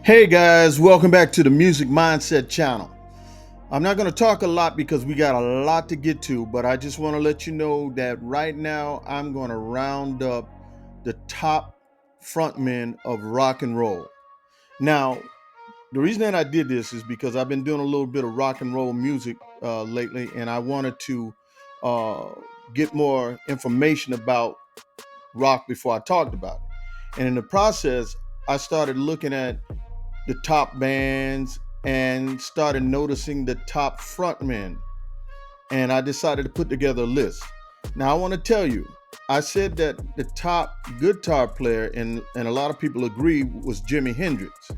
Hey guys, welcome back to the Music Mindset channel. I'm not going to talk a lot because we got a lot to get to, but I just want to let you know that right now I'm going to round up the top frontmen of rock and roll. Now, the reason that I did this is because I've been doing a little bit of rock and roll music lately, and I wanted to uh, get more information about rock before I talked about it. And in the process, I started looking at the top bands and started noticing the top frontmen. And I decided to put together a list. Now, I want to tell you, I said that the top guitar player, and a lot of people agree, was Jimi Hendrix.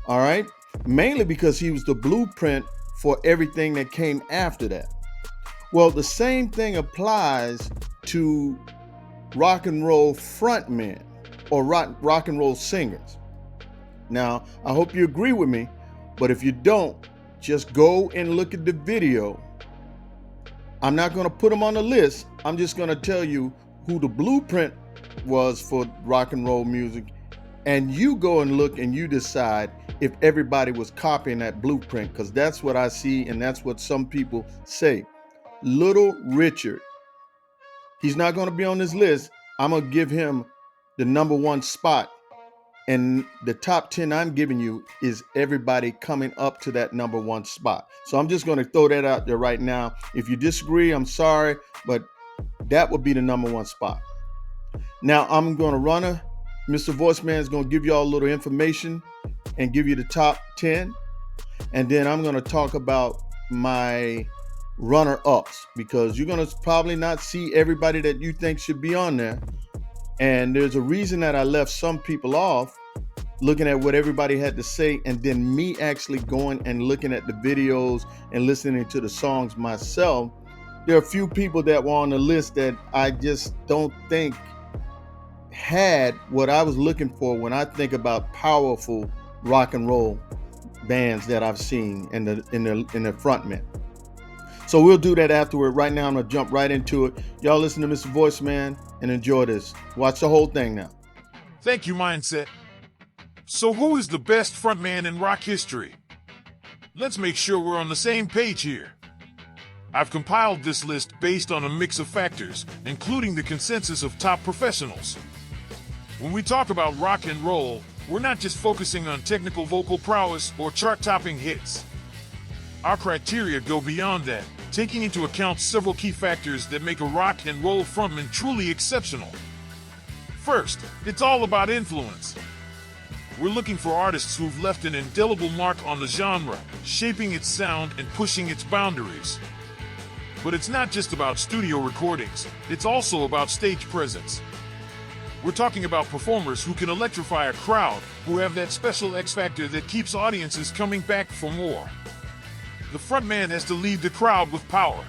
All right. Mainly because he was the blueprint for everything that came after that. Well, the same thing applies to rock and roll frontmen or rock and roll singers. Now, I hope you agree with me, but if you don't, just go and look at the video. I'm not going to put them on the list. I'm just going to tell you who the blueprint was for rock and roll music, and you go and look and you decide if everybody was copying that blueprint, because that's what I see and that's what some people say. Little Richard, he's not going to be on this list. I'm going to give him the number one spot. And the top 10 I'm giving you is everybody coming up to that number one spot. So I'm just going to throw that out there right now. If you disagree, I'm sorry, but that would be the number one spot. Now I'm going to run a, Mr. Voiceman is going to give you all a little information and give you the top 10. And then I'm going to talk about my runner-ups, because you're going to probably not see everybody that you think should be on there. And there's a reason that I left some people off, looking at what everybody had to say, and then me actually going and looking at the videos and listening to the songs myself. There are a few people that were on the list that I just don't think had what I was looking for when I think about powerful rock and roll bands that I've seen in the frontmen. So we'll do that afterward. Right now, I'm going to jump right into it. Y'all listen to Mr. Voiceman and enjoy this. Watch the whole thing now. Thank you, Mindset. So who is the best frontman in rock history? Let's make sure we're on the same page here. I've compiled this list based on a mix of factors, including the consensus of top professionals. When we talk about rock and roll, we're not just focusing on technical vocal prowess or chart-topping hits. Our criteria go beyond that, taking into account several key factors that make a rock and roll frontman truly exceptional. First, it's all about influence. We're looking for artists who've left an indelible mark on the genre, shaping its sound and pushing its boundaries. But it's not just about studio recordings, it's also about stage presence. We're talking about performers who can electrify a crowd, who have that special X factor that keeps audiences coming back for more. The frontman has to lead the crowd with power.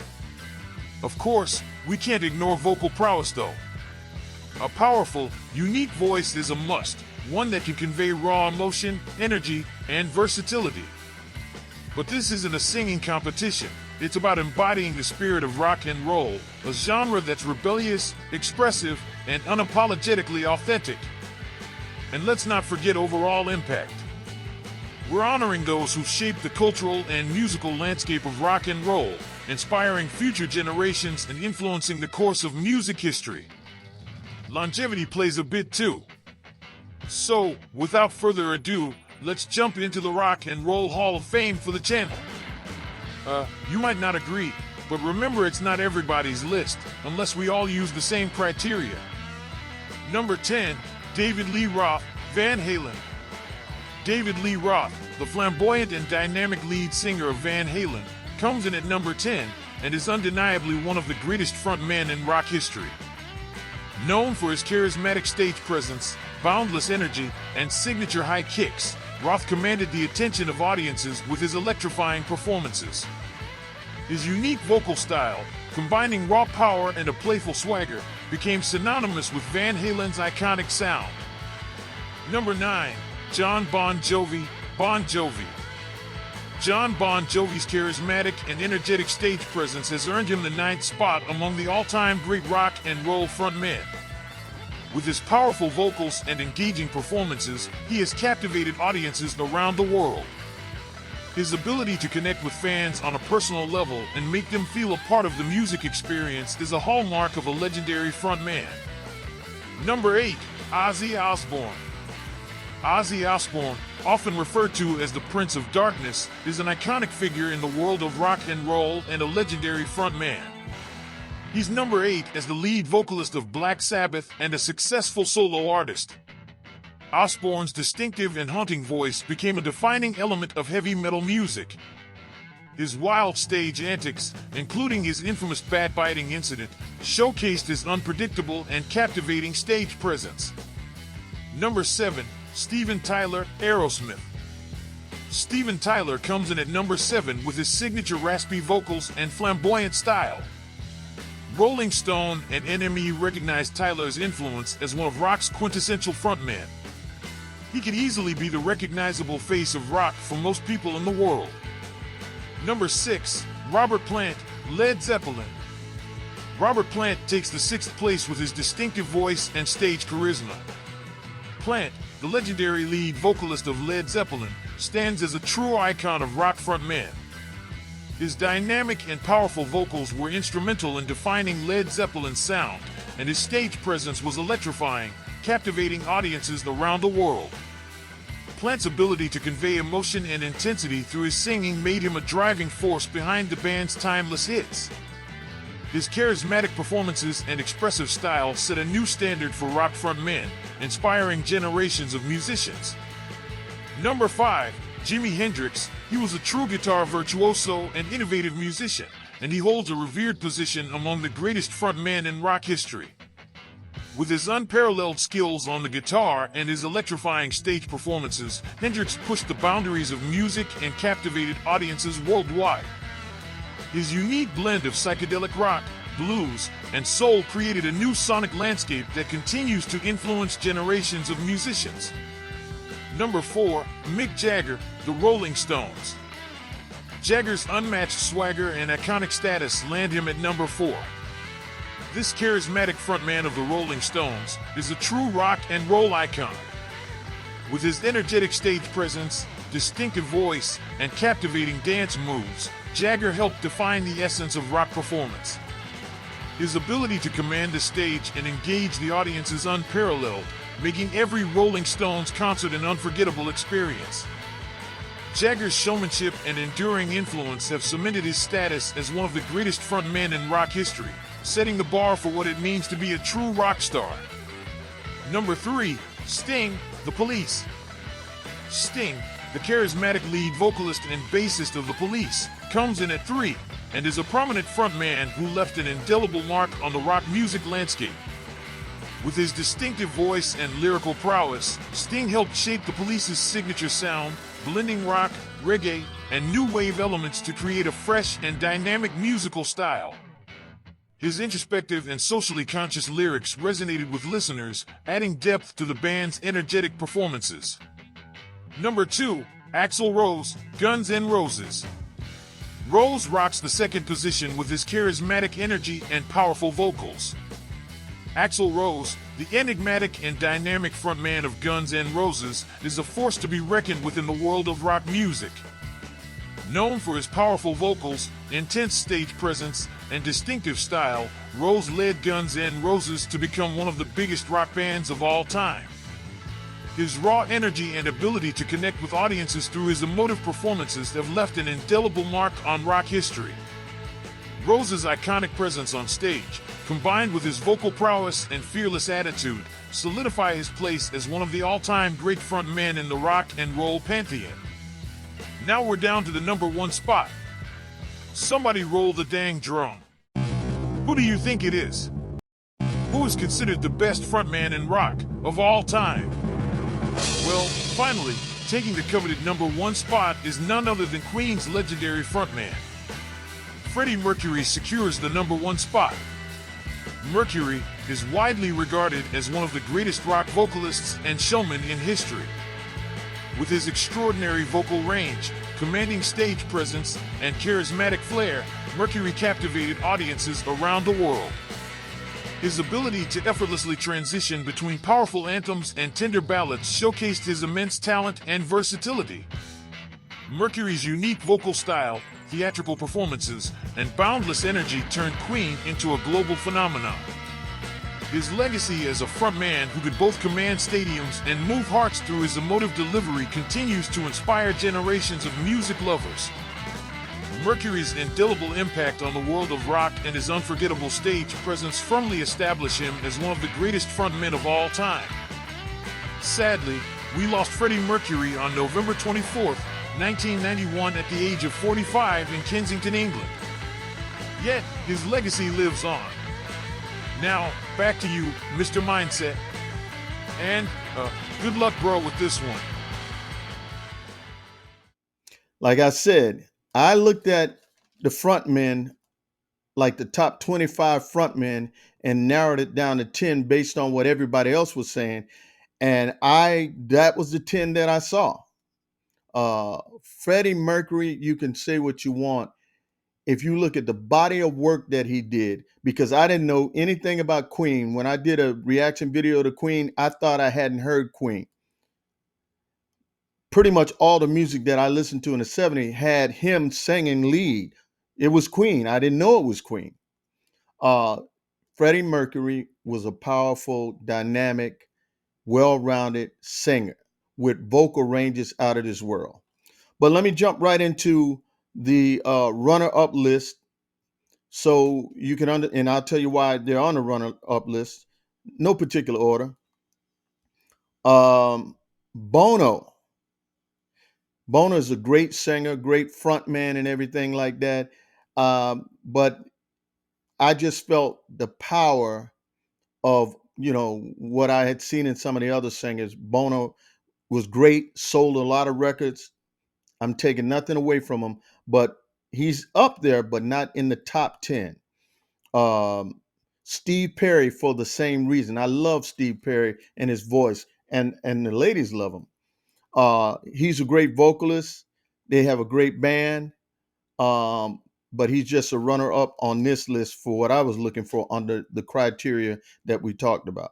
Of course, we can't ignore vocal prowess though. A powerful, unique voice is a must, one that can convey raw emotion, energy, and versatility. But this isn't a singing competition. It's about embodying the spirit of rock and roll, a genre that's rebellious, expressive, and unapologetically authentic. And let's not forget overall impact. We're honoring those who shaped the cultural and musical landscape of rock and roll, inspiring future generations and influencing the course of music history. Longevity plays a bit too. So, without further ado, let's jump into the Rock and Roll Hall of Fame for the channel. You might not agree, but remember, it's not everybody's list, unless we all use the same criteria. Number 10, David Lee Roth, Van Halen. David Lee Roth, the flamboyant and dynamic lead singer of Van Halen, comes in at number 10 and is undeniably one of the greatest frontmen in rock history. Known for his charismatic stage presence, boundless energy, and signature high kicks, Roth commanded the attention of audiences with his electrifying performances. His unique vocal style, combining raw power and a playful swagger, became synonymous with Van Halen's iconic sound. Number 9, John Bon Jovi, Bon Jovi. John Bon Jovi's charismatic and energetic stage presence has earned him the 9th spot among the all-time great rock and roll frontmen. With his powerful vocals and engaging performances, he has captivated audiences around the world. His ability to connect with fans on a personal level and make them feel a part of the music experience is a hallmark of a legendary frontman. Number 8. Ozzy Osbourne. Ozzy Osbourne, often referred to as the Prince of Darkness, is an iconic figure in the world of rock and roll and a legendary frontman. He's number 8 as the lead vocalist of Black Sabbath and a successful solo artist. Osbourne's distinctive and haunting voice became a defining element of heavy metal music. His wild stage antics, including his infamous bat-biting incident, showcased his unpredictable and captivating stage presence. Number 7. Steven Tyler, Aerosmith. Steven Tyler comes in at number 7 with his signature raspy vocals and flamboyant style. Rolling Stone and NME recognized Tyler's influence as one of rock's quintessential frontmen. He could easily be the recognizable face of rock for most people in the world. Number 6. Robert Plant, Led Zeppelin. Robert Plant takes the 6th place with his distinctive voice and stage charisma. Plant, the legendary lead vocalist of Led Zeppelin, stands as a true icon of rock frontmen. His dynamic and powerful vocals were instrumental in defining Led Zeppelin's sound, and his stage presence was electrifying, captivating audiences around the world. Plant's ability to convey emotion and intensity through his singing made him a driving force behind the band's timeless hits. His charismatic performances and expressive style set a new standard for rock frontmen, inspiring generations of musicians. Number 5. Jimi Hendrix. He was a true guitar virtuoso and innovative musician, and he holds a revered position among the greatest frontmen in rock history. With his unparalleled skills on the guitar and his electrifying stage performances, Hendrix pushed the boundaries of music and captivated audiences worldwide. His unique blend of psychedelic rock, blues, and soul created a new sonic landscape that continues to influence generations of musicians. Number 4. Mick Jagger, The Rolling Stones. Jagger's unmatched swagger and iconic status land him at number 4. This charismatic frontman of the Rolling Stones is a true rock and roll icon. With his energetic stage presence, distinctive voice, and captivating dance moves, Jagger helped define the essence of rock performance. His ability to command the stage and engage the audience is unparalleled, making every Rolling Stones concert an unforgettable experience. Jagger's showmanship and enduring influence have cemented his status as one of the greatest frontmen in rock history, setting the bar for what it means to be a true rock star. Number 3. Sting, The Police. Sting, the charismatic lead vocalist and bassist of The Police, comes in at 3 and is a prominent frontman who left an indelible mark on the rock music landscape. With his distinctive voice and lyrical prowess, Sting helped shape The Police's signature sound, blending rock, reggae, and new wave elements to create a fresh and dynamic musical style. His introspective and socially conscious lyrics resonated with listeners, adding depth to the band's energetic performances. Number 2. Axl Rose, Guns N' Roses. Rose rocks the second position with his charismatic energy and powerful vocals. Axl Rose, the enigmatic and dynamic frontman of Guns N' Roses, is a force to be reckoned with in the world of rock music. Known for his powerful vocals, intense stage presence, and distinctive style, Rose led Guns N' Roses to become one of the biggest rock bands of all time. His raw energy and ability to connect with audiences through his emotive performances have left an indelible mark on rock history. Rose's iconic presence on stage, combined with his vocal prowess and fearless attitude, solidify his place as one of the all-time great frontmen in the rock and roll pantheon. Now we're down to the number 1 spot. Somebody roll the dang drum. Who do you think it is? Who is considered the best frontman in rock of all time? Well, finally, taking the coveted number 1 spot is none other than Queen's legendary frontman. Freddie Mercury secures the number 1 spot. Mercury is widely regarded as one of the greatest rock vocalists and showmen in history. With his extraordinary vocal range, commanding stage presence, and charismatic flair, Mercury captivated audiences around the world. His ability to effortlessly transition between powerful anthems and tender ballads showcased his immense talent and versatility. Mercury's unique vocal style, theatrical performances, and boundless energy turned Queen into a global phenomenon. His legacy as a frontman who could both command stadiums and move hearts through his emotive delivery continues to inspire generations of music lovers. Mercury's indelible impact on the world of rock and his unforgettable stage presence firmly establish him as one of the greatest frontmen of all time. Sadly, we lost Freddie Mercury on November 24th, 1991 at the age of 45 in Kensington, England. Yet, his legacy lives on. Now, back to you, Mr. Mindset. And, good luck, bro, with this one. Like I said, I looked at the frontmen, like the top 25 frontmen, and narrowed it down to 10 based on what everybody else was saying. And that was the 10 that I saw. Freddie Mercury, you can say what you want. If you look at the body of work that he did, because I didn't know anything about Queen. When I did a reaction video to Queen, I thought I hadn't heard Queen. Pretty much all the music that I listened to in the 70s had him singing lead. It was Queen. I didn't know it was Queen. Uh, Freddie Mercury was a powerful, dynamic, well-rounded singer with vocal ranges out of this world. But let me jump right into the runner-up list, so you can and I'll tell you why they're on the runner-up list. No particular order. Bono. Bono is a great singer, great frontman, and everything like that. But I just felt the power of what I had seen in some of the other singers. Bono was great, sold a lot of records. I'm taking nothing away from him, but he's up there, but not in the top 10. Um, Steve Perry, for the same reason. I love Steve Perry and his voice, and the ladies love him. He's a great vocalist. They have a great band, um, but he's just a runner-up on this list for what I was looking for under the criteria that we talked about.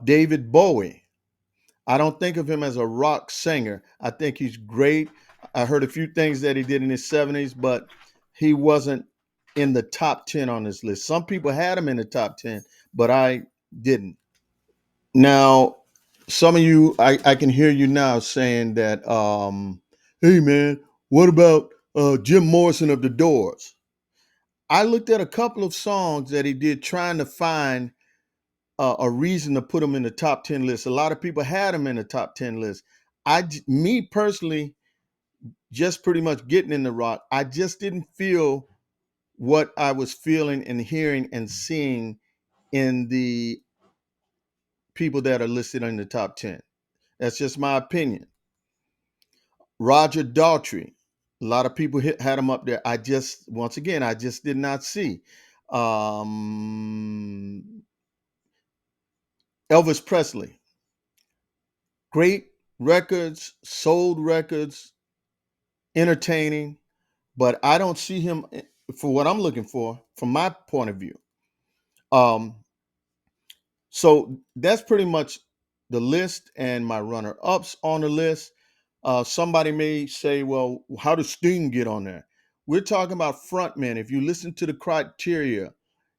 David Bowie. I don't think of him as a rock singer. I think he's great. I heard a few things that he did in his 70s, but he wasn't in the top 10 on this list. Some people had him in the top 10, but I didn't. Now, some of you, I can hear you now saying that, hey man, what about Jim Morrison of the Doors? I looked at a couple of songs that he did trying to find a reason to put him in the top 10 list. A lot of people had him in the top 10 list. Me personally, just pretty much getting in the rock, I just didn't feel what I was feeling and hearing and seeing in the people that are listed in the top 10. That's just my opinion. Roger Daltrey, a lot of people had him up there. Once again, I just did not see. Um, Elvis Presley, great records, sold records, entertaining, but I don't see him for what I'm looking for from my point of view. Um, So that's pretty much the list and my runner ups on the list. Somebody may say, well, how does Sting get on there? We're talking about frontmen. If you listen to the criteria,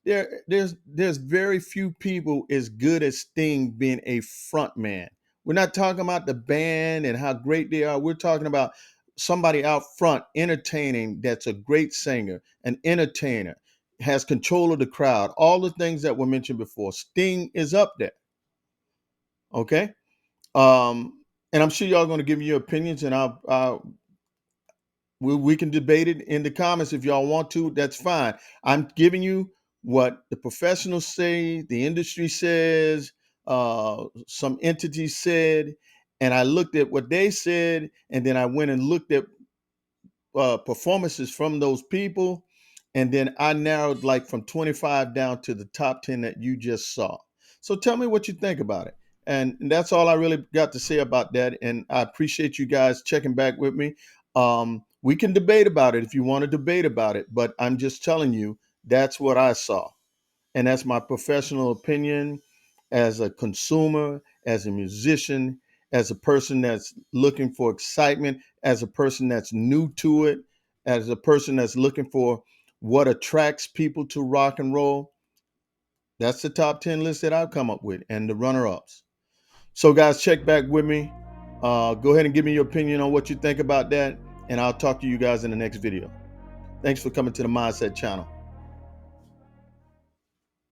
there's very few people as good as Sting being a frontman. We're not talking about the band and how great they are. We're talking about somebody out front entertaining that's a great singer, an entertainer, has control of the crowd, all the things that were mentioned before. Sting is up there. Okay. And I'm sure y'all going to give me your opinions, and we can debate it in the comments if y'all want to. That's fine. I'm giving you what the professionals say, the industry says, some entities said, and I looked at what they said, and then I went and looked at performances from those people, and then I narrowed like from 25 down to the top 10 that you just saw. So tell me what you think about it. And that's all I really got to say about that. And I appreciate you guys checking back with me. We can debate about it if you want to debate about it, but I'm just telling you that's what I saw. And that's my professional opinion as a consumer, as a musician, as a person that's looking for excitement, as a person that's new to it, as a person that's looking for what attracts people to rock and roll. That's the top 10 list that I've come up with and the runner ups. So, guys, check back with me. Go ahead and give me your opinion on what you think about that. And I'll talk to you guys in the next video. Thanks for coming to the Mindset channel.